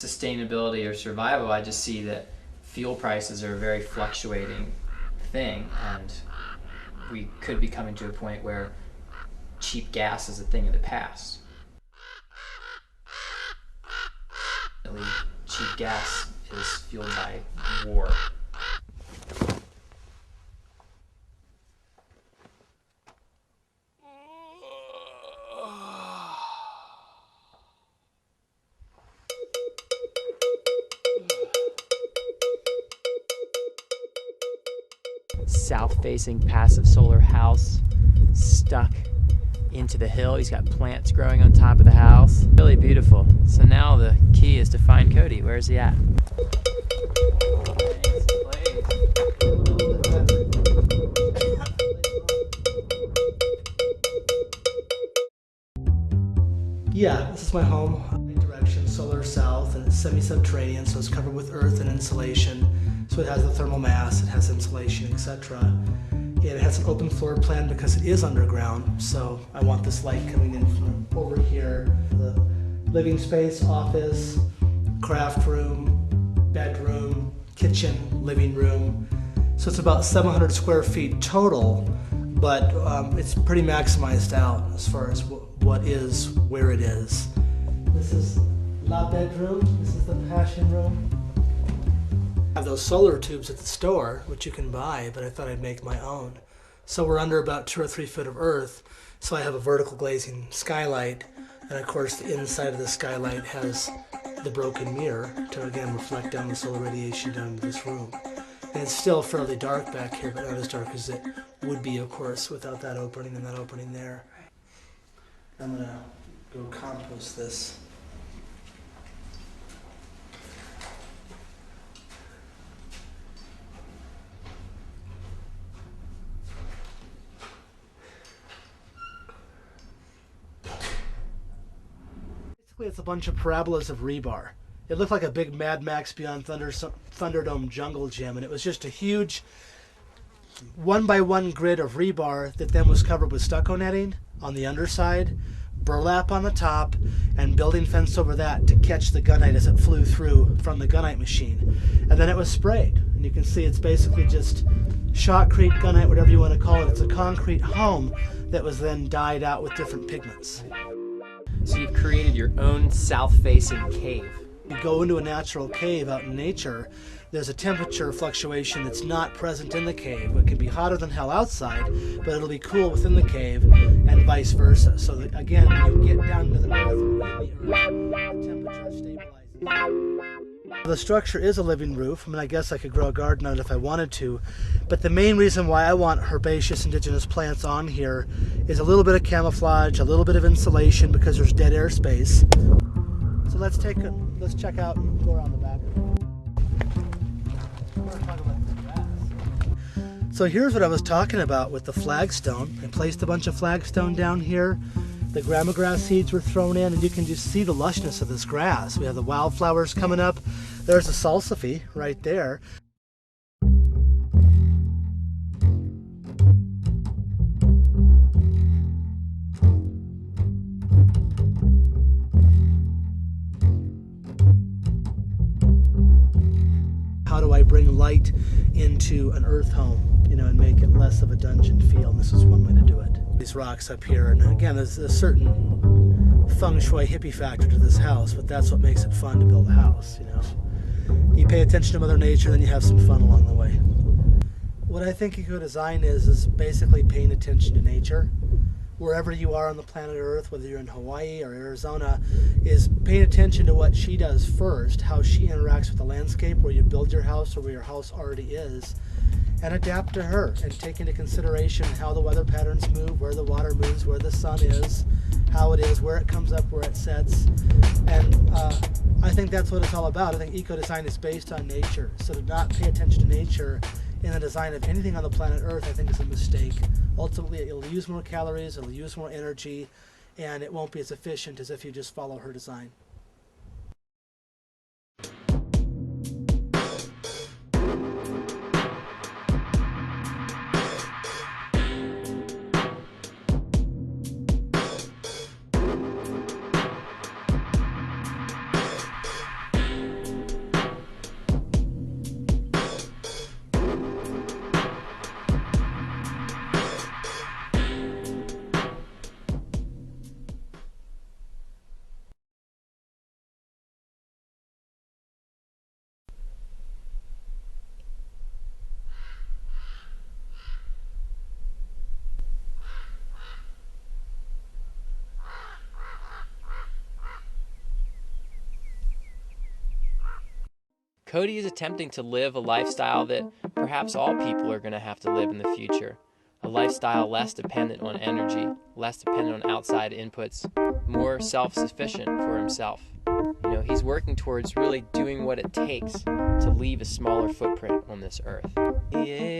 sustainability or survival, I just see that fuel prices are a very fluctuating thing, and we could be coming to a point where cheap gas is a thing of the past. Cheap gas is fueled by war. South-facing passive solar house stuck into the hill. He's got plants growing on top of the house. Really beautiful. So now the key is to find Cody. Where is he at? Yeah, this is my home. Direction, solar south, and it's semi-subterranean, so it's covered with earth and insulation. So it has the thermal mass, it has insulation, etc. And it has an open floor plan because it is underground, so I want this light coming in from over here. The living space, office, craft room, bedroom, kitchen, living room. So it's about 700 square feet total, but it's pretty maximized out as far as what is where it is. This is la bedroom, this is the passion room. I have those solar tubes at the store, which you can buy, but I thought I'd make my own. So we're under about 2 or 3 feet of earth, so I have a vertical glazing skylight, and of course the inside of the skylight has the broken mirror to again reflect down the solar radiation down into this room. And it's still fairly dark back here, but not as dark as it would be, of course, without that opening and that opening there. I'm gonna go compost this. Basically, it's a bunch of parabolas of rebar. It looked like a big Mad Max Beyond Thunderdome jungle gym, and it was just a huge 1x1 grid of rebar that then was covered with stucco netting on the underside, burlap on the top, and building fence over that to catch the gunite as it flew through from the gunite machine. And then it was sprayed, and you can see it's basically just shotcrete, gunite, whatever you want to call it. It's a concrete home that was then dyed out with different pigments. So you've created your own south-facing cave. You go into a natural cave out in nature, there's a temperature fluctuation that's not present in the cave. It can be hotter than hell outside, but it'll be cool within the cave, and vice versa. So that, again, when you get down to the earth, the temperature stabilizes. The structure is a living roof. I mean, I guess I could grow a garden on it if I wanted to, but the main reason why I want herbaceous indigenous plants on here is a little bit of camouflage, a little bit of insulation because there's dead air space. So let's check out and go around the back. So here's what I was talking about with the flagstone. I placed a bunch of flagstone down here. The grama grass seeds were thrown in, and you can just see the lushness of this grass. We have the wildflowers coming up. There's a salsify right there. How do I bring light into an earth home, you know, and make it less of a dungeon feel? And this is one way to do it. These rocks up here, and again, there's a certain feng shui hippie factor to this house, but that's what makes it fun to build a house, you know. You pay attention to Mother Nature, then you have some fun along the way. What I think eco-design is basically paying attention to nature. Wherever you are on the planet Earth, whether you're in Hawaii or Arizona, is paying attention to what she does first, how she interacts with the landscape, where you build your house or where your house already is, and adapt to her and take into consideration how the weather patterns move, where the water moves, where the sun is, how it is, where it comes up, where it sets. And I think that's what it's all about. I think eco-design is based on nature. So to not pay attention to nature in the design of anything on the planet Earth, I think is a mistake. Ultimately, it'll use more calories, it'll use more energy, and it won't be as efficient as if you just follow her design. Cody is attempting to live a lifestyle that perhaps all people are going to have to live in the future. A lifestyle less dependent on energy, less dependent on outside inputs, more self-sufficient for himself. You know, he's working towards really doing what it takes to leave a smaller footprint on this earth. Yeah.